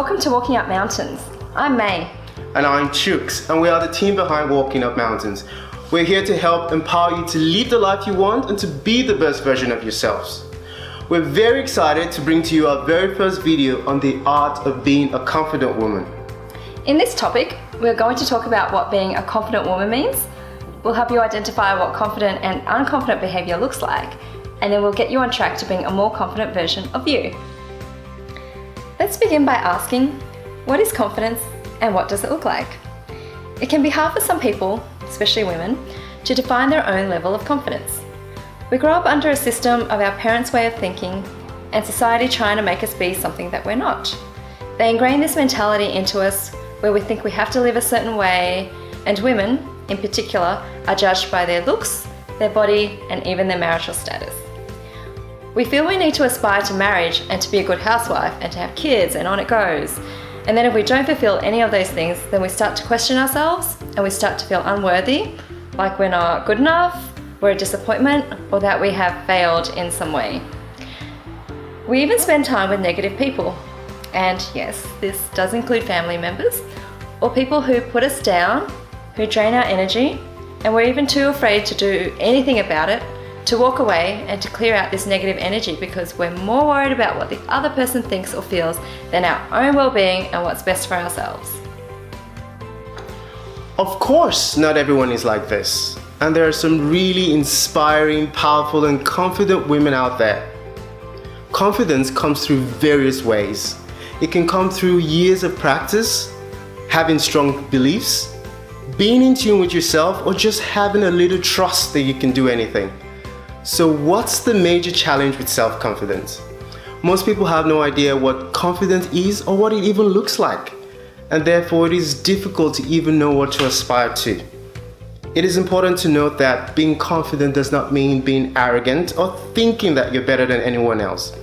Welcome to Walking Up Mountains. I'm May. And I'm Chooks, and we are the team behind Walking Up Mountains. We're here to help empower you to live the life you want and to be the best version of yourselves. We're very excited to bring to you our very first video on the art of being a confident woman. In this topic, we're going to talk about what being a confident woman means. We'll help you identify what confident and unconfident behaviour looks like, and then we'll get you on track to being a more confident version of you. Let's begin by asking, what is confidence and what does it look like? It can be hard for some people, especially women, to define their own level of confidence. We grow up under a system of our parents' way of thinking and society trying to make us be something that we're not. They ingrain this mentality into us where we think we have to live a certain way, and women, in particular, are judged by their looks, their body, and even their marital status. We feel we need to aspire to marriage and to be a good housewife and to have kids, and on it goes. And then if we don't fulfill any of those things, then we start to question ourselves and we start to feel unworthy, like we're not good enough, we're a disappointment, or that we have failed in some way. We even spend time with negative people. And yes, this does include family members or people who put us down, who drain our energy, and we're even too afraid to do anything about it, to walk away and to clear out this negative energy because we're more worried about what the other person thinks or feels than our own well-being and what's best for ourselves. Of course, not everyone is like this, and there are some really inspiring, powerful, and confident women out there. Confidence comes through various ways. It can come through years of practice, having strong beliefs, being in tune with yourself, or just having a little trust that you can do anything. So what's the major challenge with self-confidence? Most people have no idea what confidence is or what it even looks like, and therefore it is difficult to even know what to aspire to. It is important to note that being confident does not mean being arrogant or thinking that you're better than anyone else.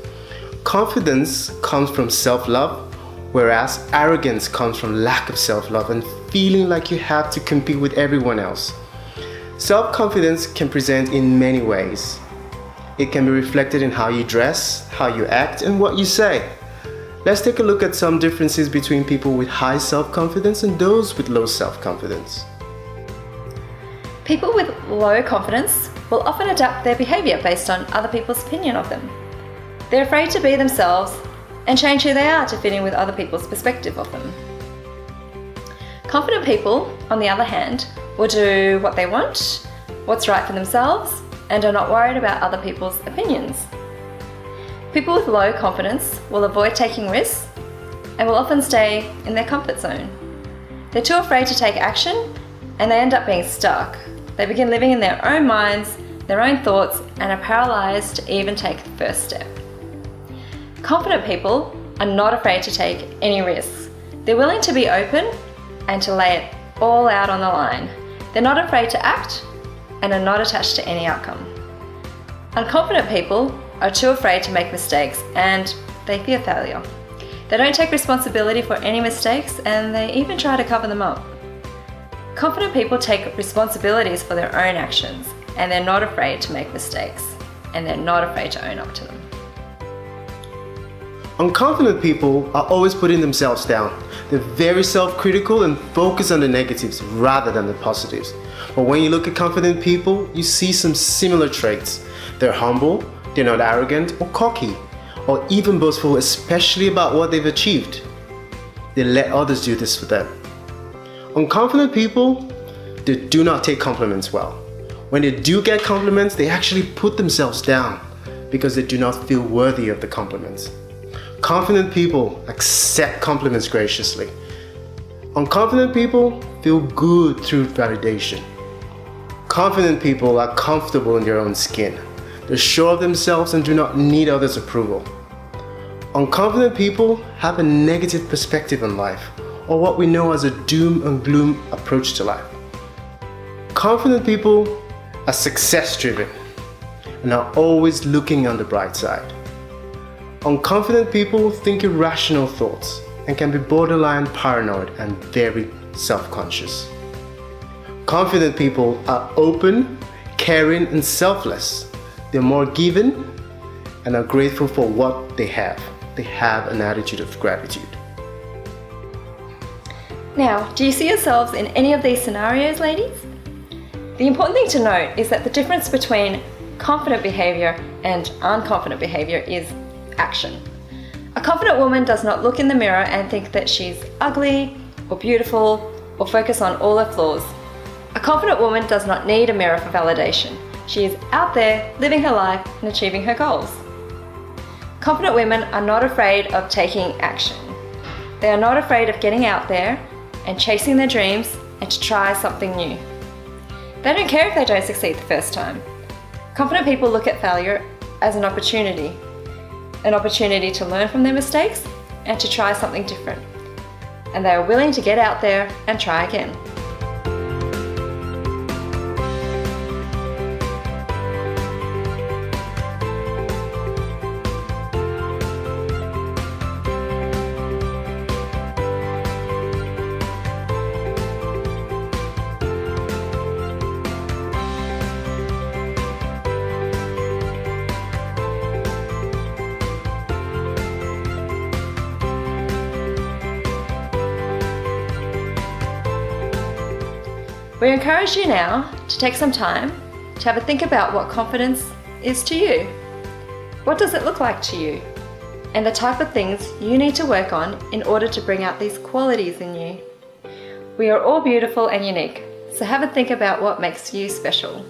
Confidence comes from self-love, whereas arrogance comes from lack of self-love and feeling like you have to compete with everyone else. Self-confidence can present in many ways. It can be reflected in how you dress, how you act, and what you say. Let's take a look at some differences between people with high self-confidence and those with low self-confidence. People with low confidence will often adapt their behaviour based on other people's opinion of them. They're afraid to be themselves and change who they are to fit in with other people's perspective of them. Confident people, on the other hand, will do what they want, what's right for themselves, and are not worried about other people's opinions. People with low confidence will avoid taking risks and will often stay in their comfort zone. They're too afraid to take action and they end up being stuck. They begin living in their own minds, their own thoughts, and are paralysed to even take the first step. Confident people are not afraid to take any risks. They're willing to be open and to lay it all out on the line. They're not afraid to act and are not attached to any outcome. Unconfident people are too afraid to make mistakes and they fear failure. They don't take responsibility for any mistakes and they even try to cover them up. Confident people take responsibilities for their own actions and they're not afraid to make mistakes and they're not afraid to own up to them. Unconfident people are always putting themselves down. They're very self-critical and focus on the negatives rather than the positives. But when you look at confident people, you see some similar traits. They're humble, they're not arrogant or cocky, or even boastful, especially about what they've achieved. They let others do this for them. Unconfident people, they do not take compliments well. When they do get compliments, they actually put themselves down because they do not feel worthy of the compliments. Confident people accept compliments graciously. Unconfident people feel good through validation. Confident people are comfortable in their own skin. They're sure of themselves and do not need others' approval. Unconfident people have a negative perspective on life, or what we know as a doom and gloom approach to life. Confident people are success-driven and are always looking on the bright side. Unconfident people think irrational thoughts and can be borderline paranoid and very self-conscious. Confident people are open, caring, and selfless. They're more giving and are grateful for what they have. They have an attitude of gratitude. Now, do you see yourselves in any of these scenarios, ladies? The important thing to note is that the difference between confident behaviour and unconfident behaviour is action. A confident woman does not look in the mirror and think that she's ugly or beautiful or focus on all her flaws. A confident woman does not need a mirror for validation. She is out there living her life and achieving her goals. Confident women are not afraid of taking action. They are not afraid of getting out there and chasing their dreams and to try something new. They don't care if they don't succeed the first time. Confident people look at failure as an opportunity to learn from their mistakes and to try something different. And they are willing to get out there and try again. We encourage you now to take some time to have a think about what confidence is to you. What does it look like to you? And the type of things you need to work on in order to bring out these qualities in you. We are all beautiful and unique, so have a think about what makes you special.